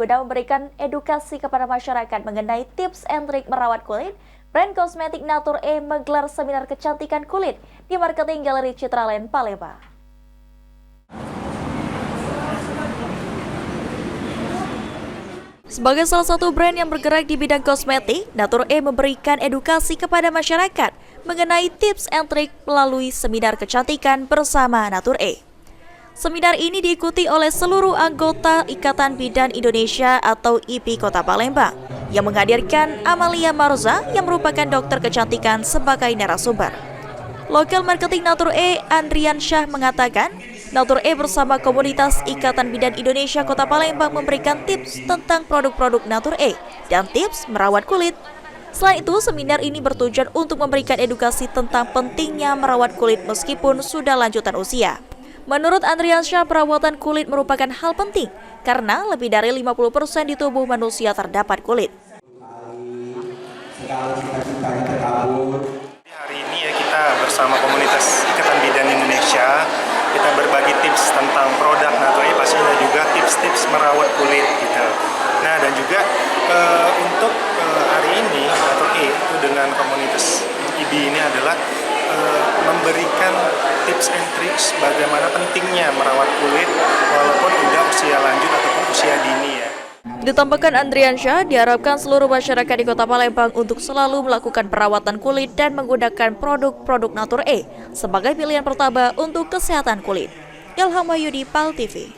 Guna memberikan edukasi kepada masyarakat mengenai tips and trik merawat kulit, brand kosmetik Natur E menggelar seminar kecantikan kulit di Marketing Galeri Citraland, Palembang. Sebagai salah satu brand yang bergerak di bidang kosmetik, Natur E memberikan edukasi kepada masyarakat mengenai tips and trik melalui seminar kecantikan bersama Natur E. Seminar ini diikuti oleh seluruh anggota Ikatan Bidan Indonesia atau IPI Kota Palembang yang menghadirkan Amalia Marza yang merupakan dokter kecantikan sebagai narasumber. Lokal marketing Natur E, Andrian Syah mengatakan, Natur E bersama komunitas Ikatan Bidan Indonesia Kota Palembang memberikan tips tentang produk-produk Natur E dan tips merawat kulit. Selain itu, seminar ini bertujuan untuk memberikan edukasi tentang pentingnya merawat kulit meskipun sudah lanjutan usia. Menurut Andrian Syah, perawatan kulit merupakan hal penting karena lebih dari 50% di tubuh manusia terdapat kulit. Hari ini ya kita bersama komunitas Ikatan Bidan Indonesia, kita berbagi tips tentang produk Natur E, pastinya juga tips-tips merawat kulit gitu. Nah, dan juga untuk hari ini Natur E itu dengan komunitas IBI ini adalah memberikan tips and tricks bagaimana pentingnya merawat kulit walaupun udah usia lanjut ataupun usia dini ya. Ditambahkan Andrian Syah, diharapkan seluruh masyarakat di Kota Palembang untuk selalu melakukan perawatan kulit dan menggunakan produk-produk Natur E sebagai pilihan pertama untuk kesehatan kulit. Ilham Wahyudi, PAL TV.